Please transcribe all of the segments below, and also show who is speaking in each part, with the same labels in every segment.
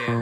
Speaker 1: What's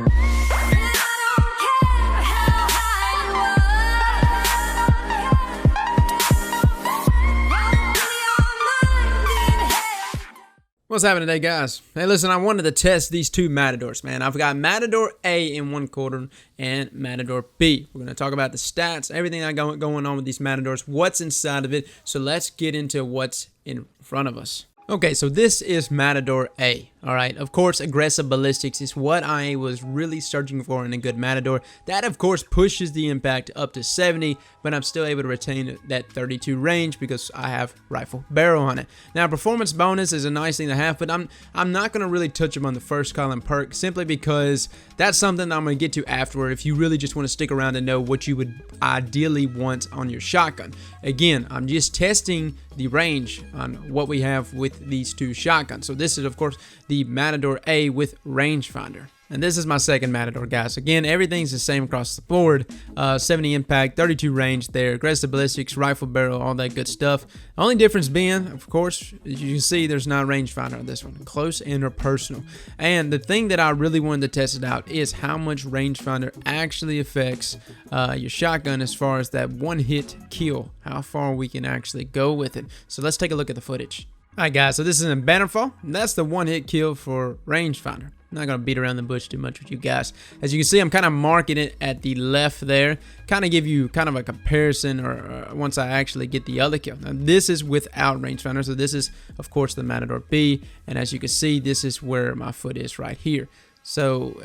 Speaker 1: happening today, guys? Hey, listen, I wanted to test these two Matadors, man. I've got Matador A in one quarter and Matador B. We're going to talk about the stats, everything I got going on with these Matadors, what's inside of it. So let's get into what's in front of us. Okay, so this is Matador A, all right? Of course, aggressive ballistics is what I was really searching for in a good Matador. That, of course, pushes the impact up to 70, but I'm still able to retain that 32 range because I have rifle barrel on it. Now, performance bonus is a nice thing to have, but I'm not going to really touch them on the first column perk simply because that's something I'm going to get to afterward if you really just want to stick around and know what you would ideally want on your shotgun. Again, I'm just testing the range on what we have with these two shotguns. So this is, of course, the Matador A with Rangefinder. And this is my second Matador, guys. Again, everything's the same across the board. 70 impact, 32 range there, aggressive ballistics, rifle barrel, all that good stuff. The only difference being, of course, as you can see, there's not a rangefinder on this one. Close interpersonal. And the thing that I really wanted to test it out is how much rangefinder actually affects your shotgun as far as that one-hit kill, how far we can actually go with it. So let's take a look at the footage. Alright, guys, so this is in Bannerfall, and that's the one-hit kill for rangefinder. I'm not going to beat around the bush too much with you guys. As you can see, I'm kind of marking it at the left there. Kind of give you kind of a comparison or once I actually get the other kill. Now, this is without rangefinder, so this is, of course, the Matador B. And as you can see, this is where my foot is right here. So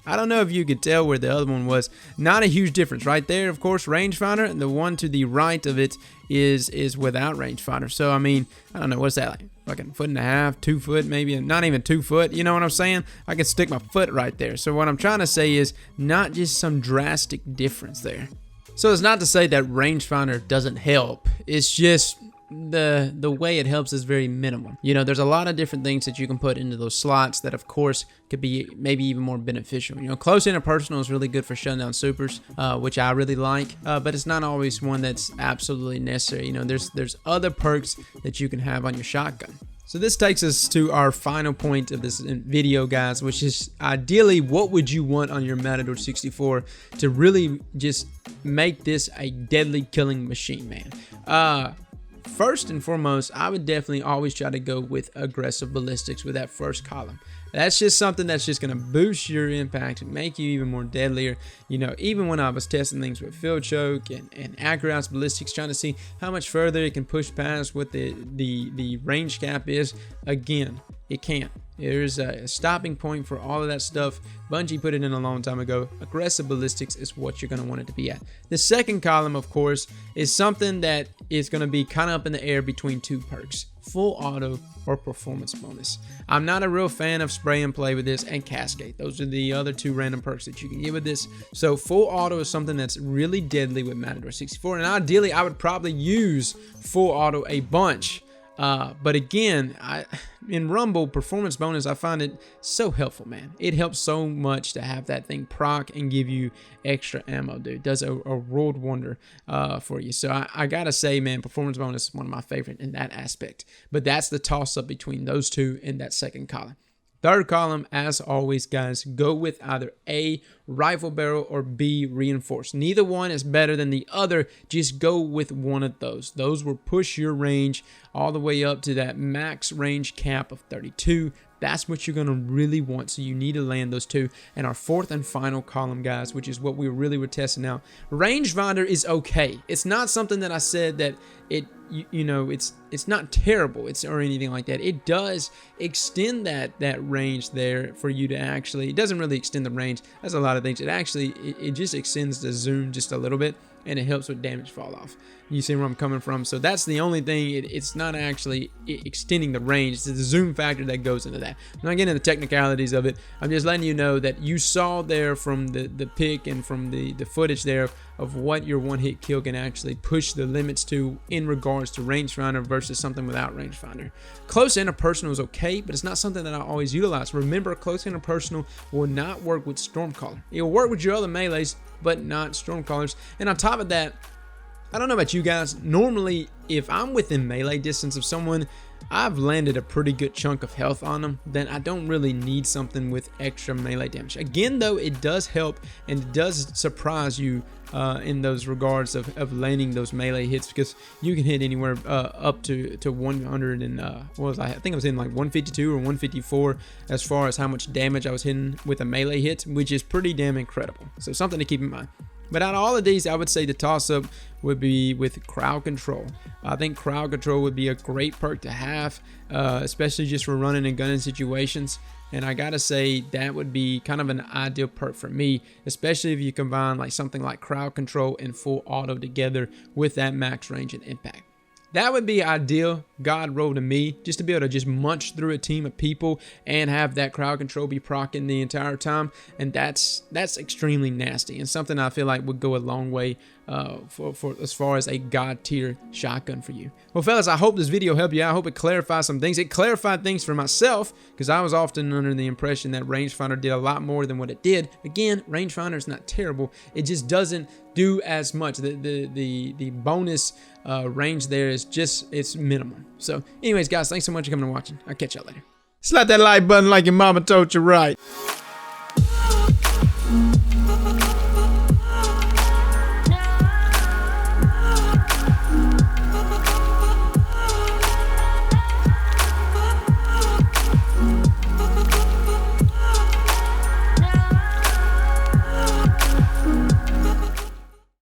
Speaker 1: I don't know if you could tell where the other one was. Not a huge difference. Right there, of course, rangefinder, and the one to the right of it is without rangefinder. So, I mean, I don't know, what's that like? Fucking foot and a half, 2 foot, maybe not even 2 foot. You know what I'm saying? I can stick my foot right there. So what I'm trying to say is not just some drastic difference there. So it's not to say that rangefinder doesn't help. It's just the way it helps is very minimal. You know, there's a lot of different things that you can put into those slots that, of course, could be maybe even more beneficial. You know, close interpersonal is really good for shutting down supers, which I really like, but it's not always one that's absolutely necessary. You know, there's other perks that you can have on your shotgun. So this takes us to our final point of this video, guys, which is ideally what would you want on your Matador 64 to really just make this a deadly killing machine, man. First and foremost, I would definitely always try to go with aggressive ballistics with that first column. That's just something that's just going to boost your impact and make you even more deadlier. You know, even when I was testing things with field choke and accurate ballistics, trying to see how much further it can push past what the range cap is, again, it can't. There's a stopping point for all of that stuff. Bungie put it in a long time ago. Aggressive ballistics is what you're going to want it to be at. The second column, of course, is something that is going to be kind of up in the air between two perks. Full auto or performance bonus. I'm not a real fan of spray and play with this and cascade. Those are the other two random perks that you can get with this. So full auto is something that's really deadly with Matador 64. And ideally, I would probably use full auto a bunch. But again, in Rumble, performance bonus, I find it so helpful, man. It helps so much to have that thing proc and give you extra ammo, dude. It does a world wonder for you. So I gotta say, man, performance bonus is one of my favorite in that aspect. But that's the toss-up between those two in that second column. Third column, as always, guys, go with either A, rifle barrel, or B, reinforced. Neither one is better than the other. Just go with one of those. Those will push your range all the way up to that max range cap of 32. That's what you're going to really want, so you need to land those two. And our fourth and final column, guys, which is what we really were testing out. Rangefinder is okay. It's not something that I said that you know, it's not terrible or anything like that. It does extend that range there for you to actually, it doesn't really extend the range. That's a lot of things. It just extends the zoom just a little bit, and it helps with damage fall off. You see where I'm coming from? So that's the only thing. It's not actually extending the range. It's the zoom factor that goes into that. I'm not getting into the technicalities of it. I'm just letting you know that you saw there from the pic and from the footage there of what your one-hit kill can actually push the limits to in regards to rangefinder versus something without rangefinder. Close interpersonal is okay, but it's not something that I always utilize. Remember, close interpersonal will not work with Stormcaller. It will work with your other melees, but not Stormcallers. And on top of that, I don't know about you guys, normally if I'm within melee distance of someone, I've landed a pretty good chunk of health on them, then I don't really need something with extra melee damage. Again though, it does help and it does surprise you in those regards of landing those melee hits, because you can hit anywhere up to 100 and what was I think I was hitting like 152 or 154 as far as how much damage I was hitting with a melee hit, which is pretty damn incredible. So something to keep in mind. But out of all of these, I would say the toss-up would be with crowd control. I think crowd control would be a great perk to have, especially just for running and gunning situations. And I gotta say that would be kind of an ideal perk for me, especially if you combine like something like crowd control and full auto together with that max range and impact. That would be ideal God roll to me, just to be able to just munch through a team of people and have that crowd control be proccing the entire time. And that's extremely nasty and something I feel like would go a long way for as far as a God tier shotgun for you. Well, fellas, I hope this video helped you out. I hope it clarified some things. It clarified things for myself, because I was often under the impression that Rangefinder did a lot more than what it did. Again, Rangefinder is not terrible. It just doesn't do as much. The bonus range there is just, it's minimum. So anyways, guys, thanks so much for coming and watching. I'll catch y'all later. Slap that like button like your mama told you right.